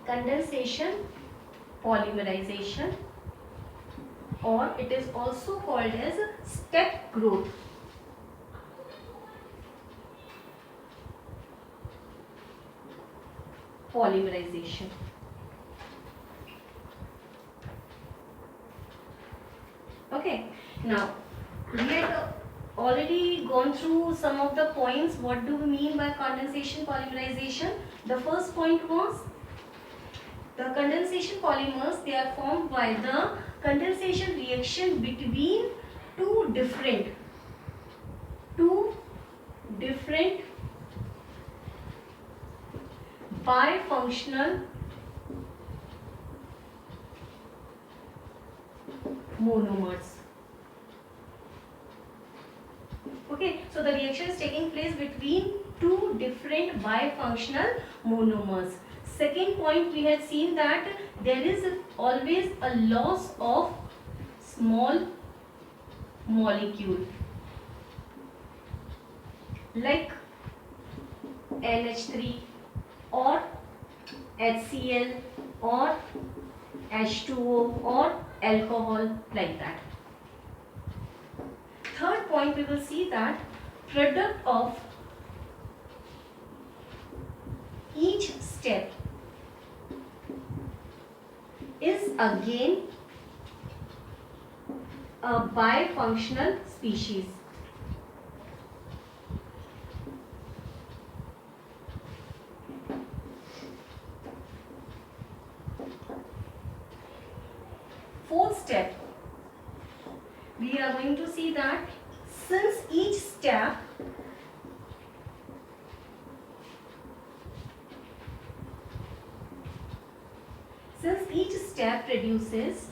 condensation polymerization, or it is also called as step growth. Polymerization. Okay, now we had already gone through some of the points. What do we mean by condensation polymerization? The first point was the condensation polymers, they are formed by the condensation reaction between two different bifunctional monomers. Okay, so the reaction is taking place between two different bifunctional monomers. Second point, we had seen that there is always a loss of small molecule like NH3 or HCl or H2O or alcohol, like that. Third point, we will see that product of each step is again a bifunctional species. Fourth step, we are going to see that since each step produces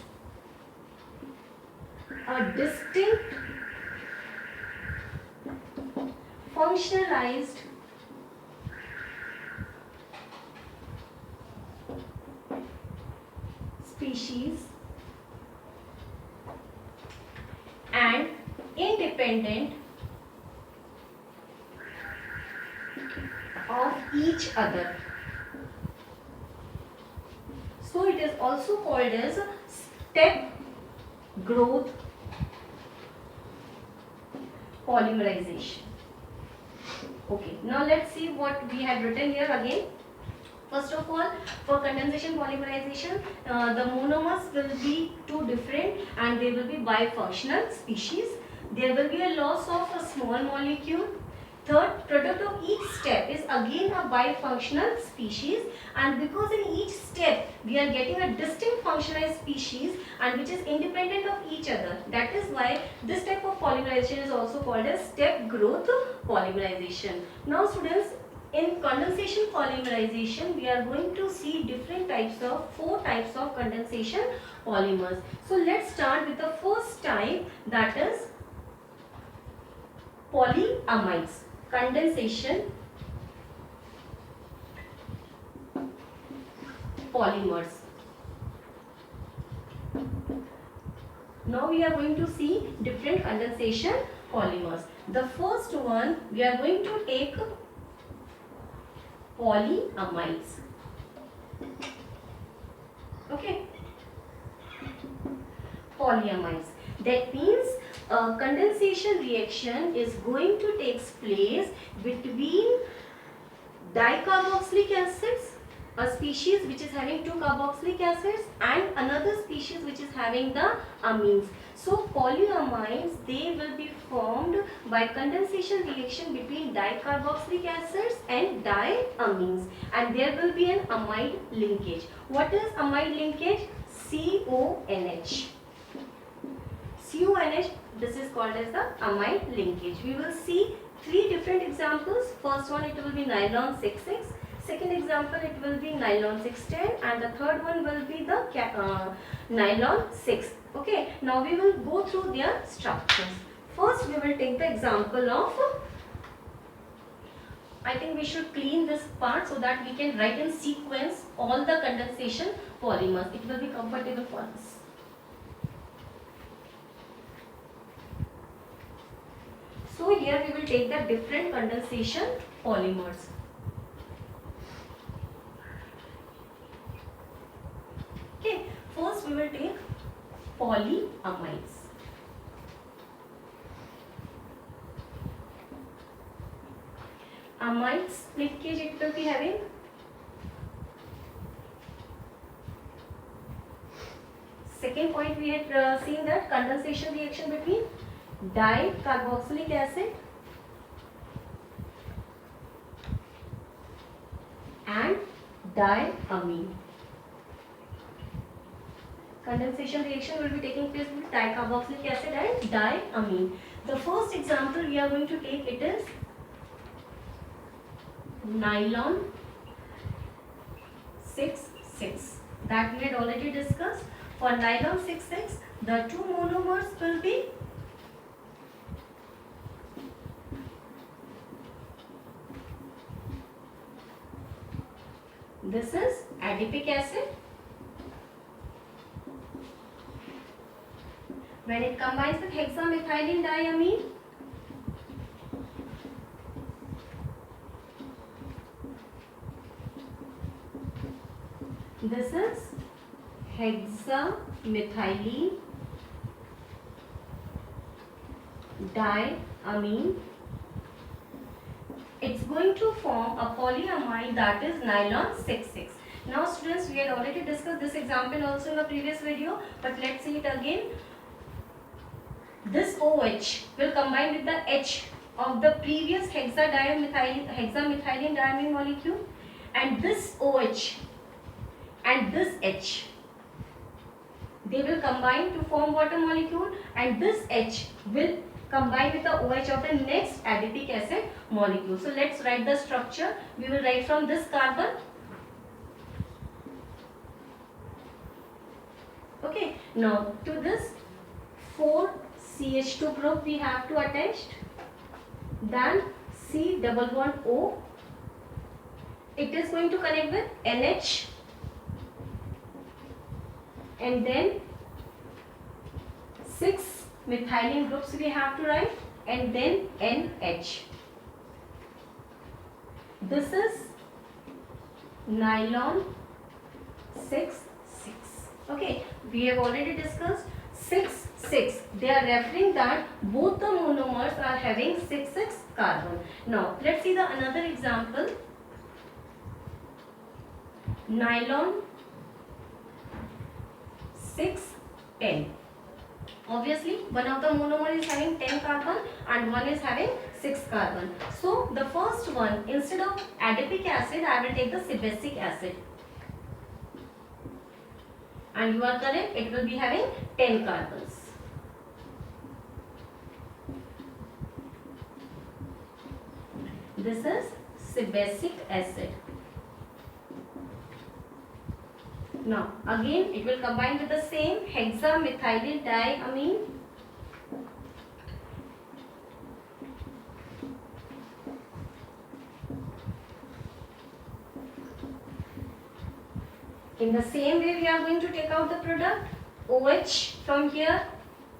a distinct functionalized species and independent of each other. So it is also called as step growth polymerization. Okay, now let's see what we had written here again. First of all, for condensation polymerization, the monomers will be two different and they will be bifunctional species. There will be a loss of a small molecule. Third, product of each step is again a bifunctional species, and because in each step we are getting a distinct functionalized species and which is independent of each other. That is why this type of polymerization is also called as step growth polymerization. Now students, in condensation polymerization, we are going to see four types of condensation polymers. So let's start with the first type, that is polyamides. Condensation polymers. Now we are going to see different condensation polymers. The first one, we are going to take polyamides. Okay, polyamides. That means a condensation reaction is going to take place between dicarboxylic acids, a species which is having two carboxylic acids, and another species which is having the amines. So polyamides, they will be formed by condensation reaction between dicarboxylic acids and diamines, and there will be an amide linkage. What is amide linkage? CONH. CONH, this is called as the amide linkage. We will see three different examples. First one, it will be nylon 6,6. Second example, it will be nylon 6,10, and the third one will be the nylon 6. Okay, now we will go through their structures. First, we will take the example of, I think we should clean this part so that we can write in sequence all the condensation polymers. It will be comfortable for us. So here we will take the different condensation polymers. first we will take polyamides. Amides linkage it will be having second point we had seen that condensation reaction between dicarboxylic acid and diamine. Condensation reaction will be taking place with dicarboxylic acid and diamine. The first example we are going to take it is nylon 6,6 that we had already discussed. For nylon 6,6 the two monomers will be this is adipic acid. When it combines with hexamethylene diamine, this is hexamethylene diamine. It's going to form a polyamide that is nylon 6,6. Now students, we had already discussed this example also in the previous video, but let's see it again. This OH will combine with the H of the previous hexamethylene diamine molecule, and this OH and this H, they will combine to form water molecule, and this H will combine with the OH of the next adipic acid molecule. So let's write the structure. We will write from this carbon. Okay, now to this 4CH2 group we have to attach, then C double bond O, it is going to connect with NH, and then 6 methylene groups we have to write, and then NH. This is nylon 6,6. Okay, we have already discussed 6,6. They are referring that both the monomers are having 6,6 carbon. Now let's see the another example. Nylon 6,10. Obviously one of the monomer is having 10 carbon and one is having 6 carbon. So the first one, instead of adipic acid I will take the sebacic acid, and you are correct, it will be having 10 carbons. This is sebacic acid. Now again it will combine with the same hexamethylene diamine, in the same way we are going to take out the product, OH from here,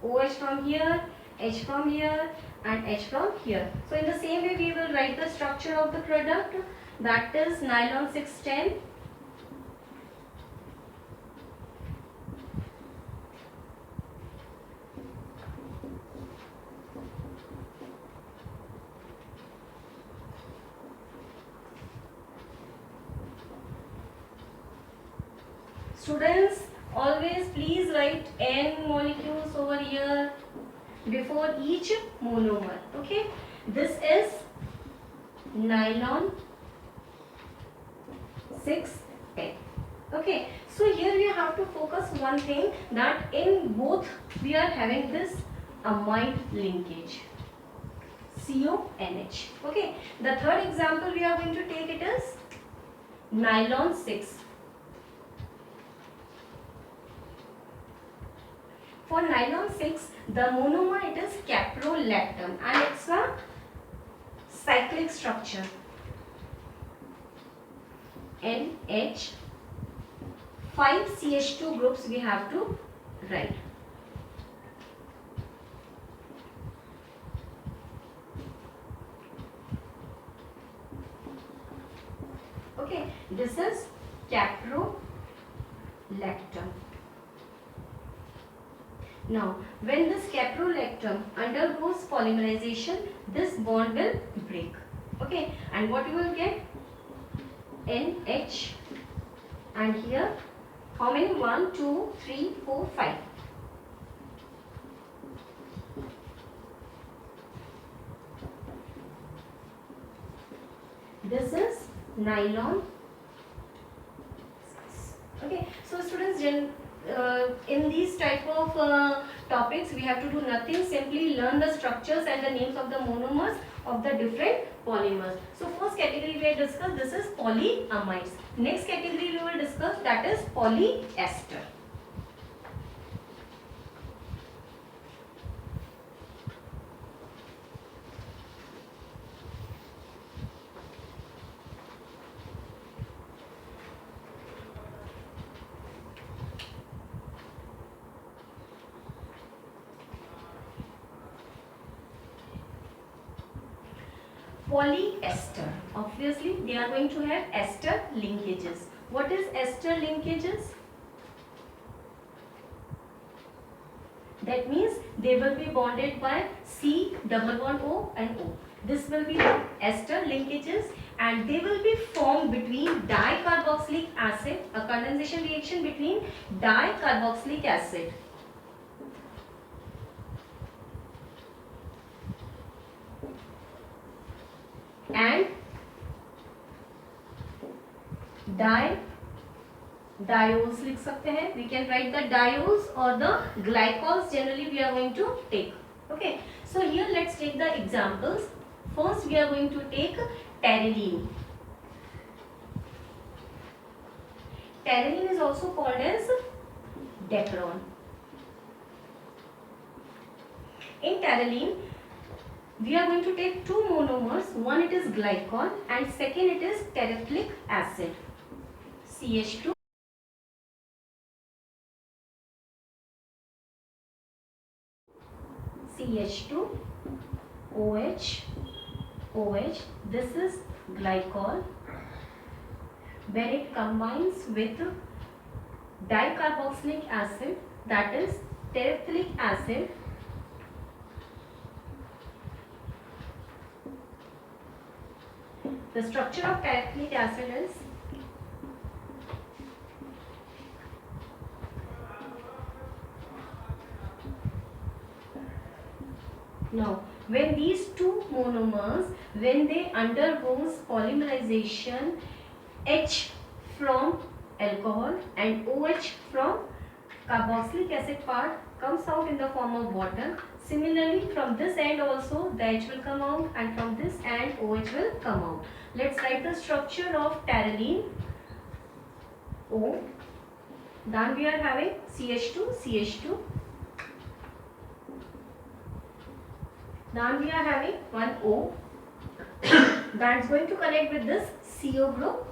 OH from here, H from here and H from here. So in the same way we will write the structure of the product, that is nylon 6,10. Students, always please write N molecules over here before each monomer. Okay, this is nylon 6,10. Okay, so here we have to focus one thing, that in both we are having this amide linkage, CONH. Okay, the third example we are going to take it is nylon 6. For nylon 6, the monomer it is caprolactam and it's a cyclic structure. NH, 5 CH2 groups we have to write. Okay, this is caprolactam. Now, when this caprolactam undergoes polymerization, this bond will break. Okay, and what you will get? NH, and here how many? 1, 2, 3, 4, 5. This is nylon. Okay, so students, in these type of topics we have to do nothing, simply learn the structures and the names of the monomers of the different polymers. So first category we have discussed, this is polyamides. Next category we will discuss, that is polyester. Polyester, obviously they are going to have ester linkages. What is ester linkages? That means they will be bonded by C double bond O and O. This will be ester linkages, and they will be formed between dicarboxylic acid, a condensation reaction between dicarboxylic acid and diols लिख सकते हैं. We can write the diols or the glycols, generally we are going to take. Okay, so here let's take the examples. First we are going to take pterylene. Pterylene is also called as Dacron. In pterylene we are going to take two monomers. One it is glycol and second it is terephthalic acid, CH2. CH2 OH OH. This is glycol. When it combines with dicarboxylic acid, that is terephthalic acid, the structure of terephthalic acid is now when these two monomers, when they undergoes polymerization, H from alcohol and OH from carboxylic acid part comes out in the form of water. Similarly, from this end also the H will come out, and from this end OH will come out. Let's write the structure of pterylene. O. Then we are having CH2, CH2. Then we are having one O. That's going to connect with this CO group.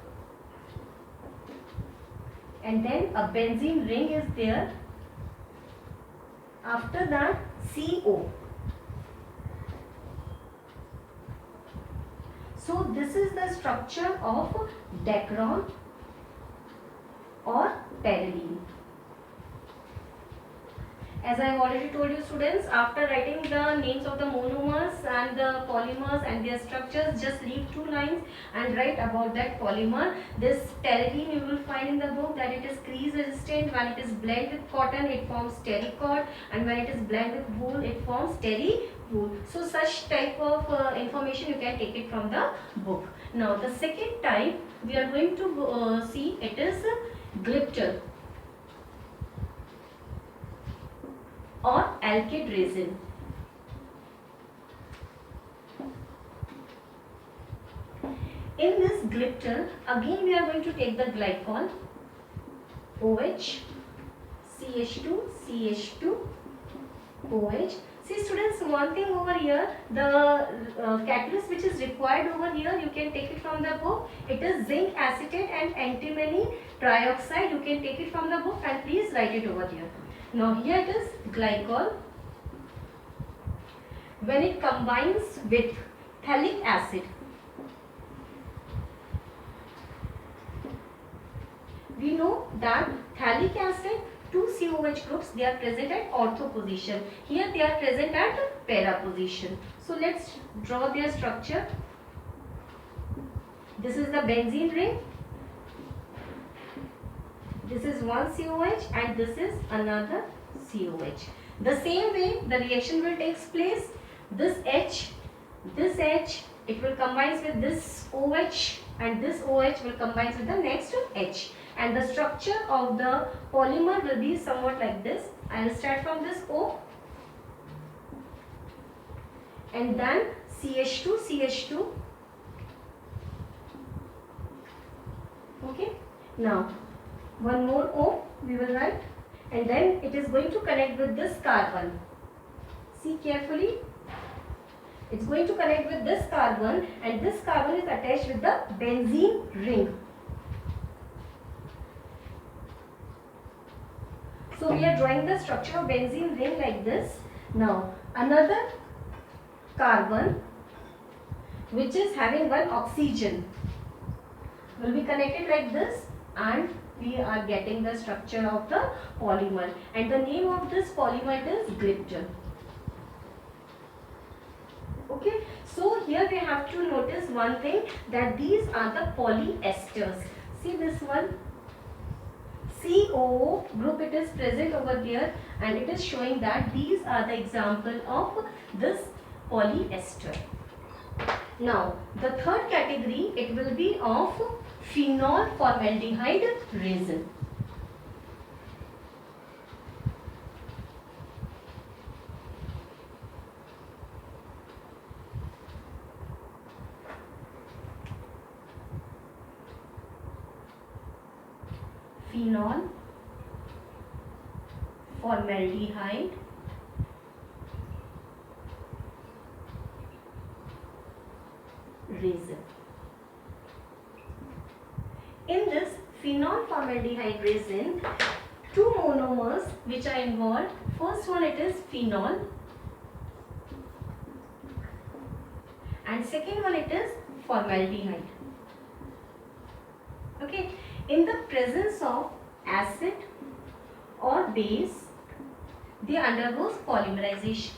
And then a benzene ring is there. After that, CO. So this is the structure of Dacron or pterylene. As I have already told you students, after writing the names of the monomers and the polymers and their structures, just leave 2 lines and write about that polymer. This pterylene you will find in the book that it is crease resistant. When it is blended with cotton, it forms terrycot, and when it is blended with wool, it forms terry wool. So such type of information you can take it from the book. Now the second type we are going to see, it is glypter or alkyd resin. In this glypter, again we are going to take the glycol, OH, CH2, CH2, OH. See students, one thing over here, the catalyst which is required over here, you can take it from the book. It is zinc acetate and antimony trioxide. You can take it from the book and please write it over here. Now here it is glycol. When it combines with phthalic acid, we know that phthalic acid two COH groups, they are present at ortho position. Here they are present at para position. So let's draw their structure. This is the benzene ring. This is one COH and this is another COH. The same way the reaction will take place. This H, it will combine with this OH and this OH will combine with the next H. And the structure of the polymer will be somewhat like this. I will start from this O and then CH2, CH2. Okay. Now one more O we will write and then it is going to connect with this carbon. See carefully. It's going to connect with this carbon and this carbon is attached with the benzene ring. So we are drawing the structure of benzene ring like this. Now another carbon which is having one oxygen will be connected like this and we are getting the structure of the polymer and the name of this polymer is Glipton. Okay, so here we have to notice one thing, that these are the polyesters. See this one, COO group, it is present over there and it is showing that these are the example of this polyester. Now the third category, it will be of phenol formaldehyde resin. Phenol formaldehyde resin. In this phenol formaldehyde resin, two monomers which are involved. First one, it is phenol and second one, it is formaldehyde. Okay, in the presence of acid or base, they undergoes polymerization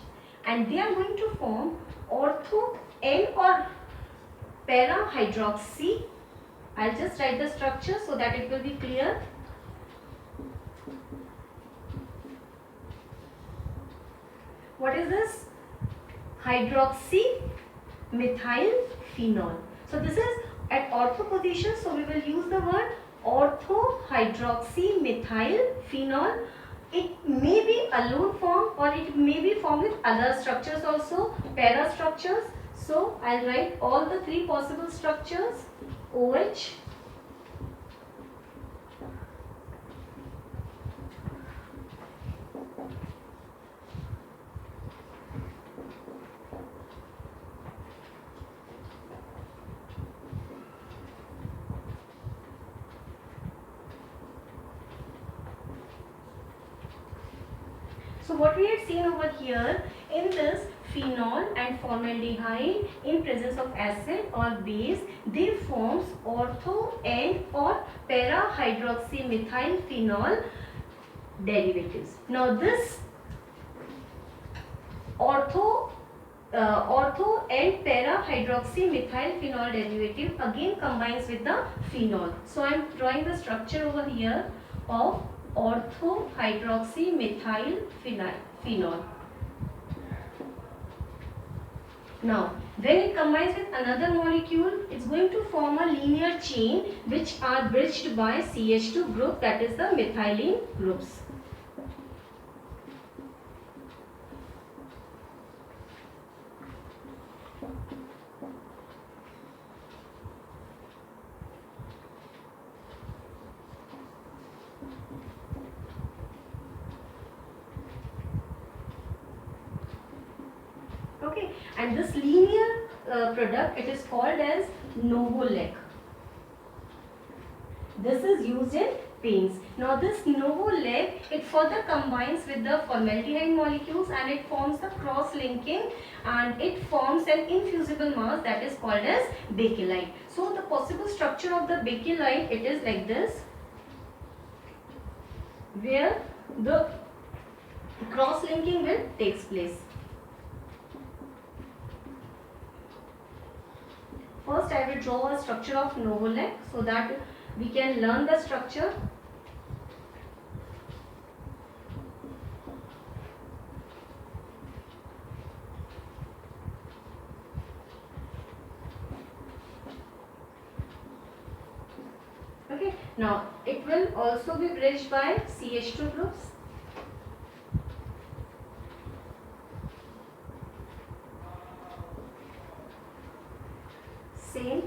and they are going to form ortho N or para hydroxy. I'll just write the structure so that it will be clear. What is this? Hydroxy methyl phenol. So this is at ortho position, so we will use the word ortho hydroxy methyl phenol. It may be alone form or it may be formed with other structures also, para structures. So I'll write all the three possible structures. OH, so what we had seen over here, in this phenol and formaldehyde in presence of acid or base, they forms ortho N or para hydroxy methyl phenol derivatives. Now this ortho and para hydroxy methyl phenol derivative again combines with the phenol. So I am drawing the structure over here of ortho hydroxy methyl phenol. Now, when it combines with another molecule, it's going to form a linear chain which are bridged by CH2 group, that is the methylene groups. Okay, and this linear product, it is called as Novolec. This is used in paints. Now this Novolec, it further combines with the formaldehyde molecules and it forms the cross-linking and it forms an infusible mass that is called as bakelite. So the possible structure of the bakelite, it is like this, where the cross linking will takes place. First I will draw a structure of Novoselec so that we can learn the structure. Okay, now it will also be bridged by CH2 groups. Same.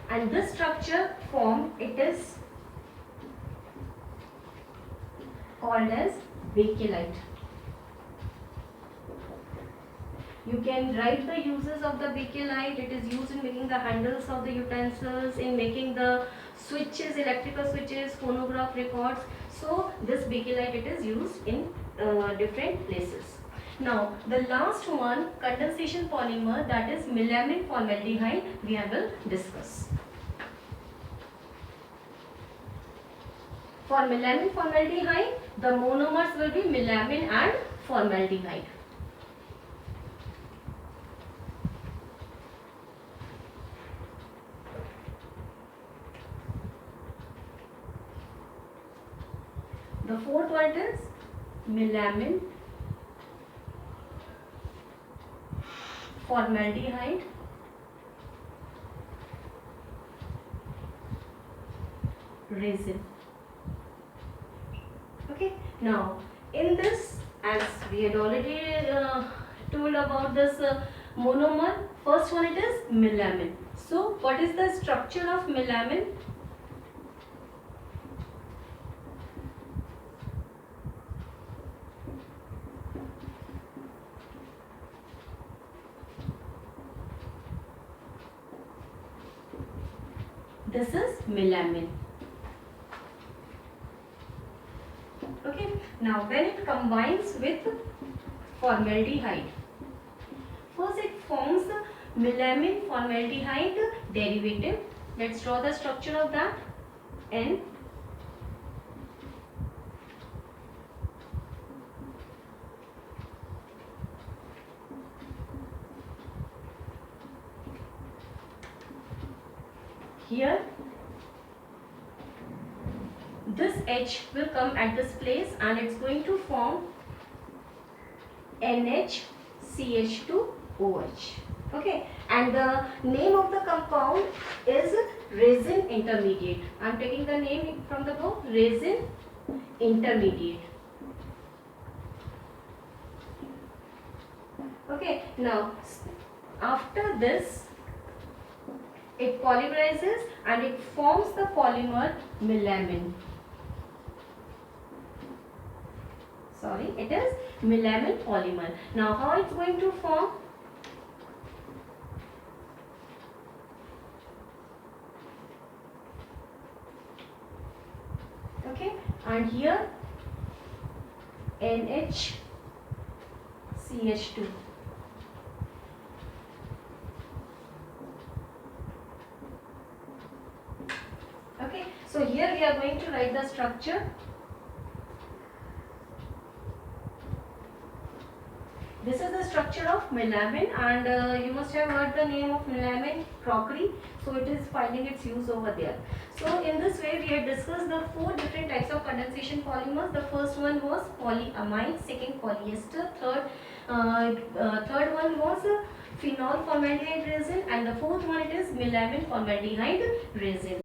And this structure form, it is called as bakelite. You can write the uses of the bakelite. It is used in making the handles of the utensils, in making the switches, electrical switches, phonograph records. So this bakelite, it is used in different places. Now the last one, condensation polymer, that is melamine formaldehyde, we will discuss. For melamine formaldehyde, the monomers will be melamine and formaldehyde. The fourth one is melamine formaldehyde resin. Okay, now in this, as we had already told about this monomer, first one it is melamine. So what is the structure of melamine? This is melamine. Okay, now when it combines with formaldehyde, first it forms the melamine formaldehyde derivative. Let's draw the structure of that. N here, this H will come at this place and it's going to form NHCH2OH. Okay, and the name of the compound is resin intermediate. I am taking the name from the book, resin intermediate. Okay, now after this, it polymerizes and it forms the polymer melamine. Sorry, it is melamine polymer. Now how it's going to form? Okay, and here NHCH2. Okay, so here we are going to write the structure. This is the structure of melamine, and you must have heard the name of melamine crockery, so it is finding its use over there. So in this way we had discussed the 4 different types of condensation polymers. The first one was polyamide, second polyester, third one was phenol formaldehyde resin, and the fourth one it is melamine formaldehyde resin.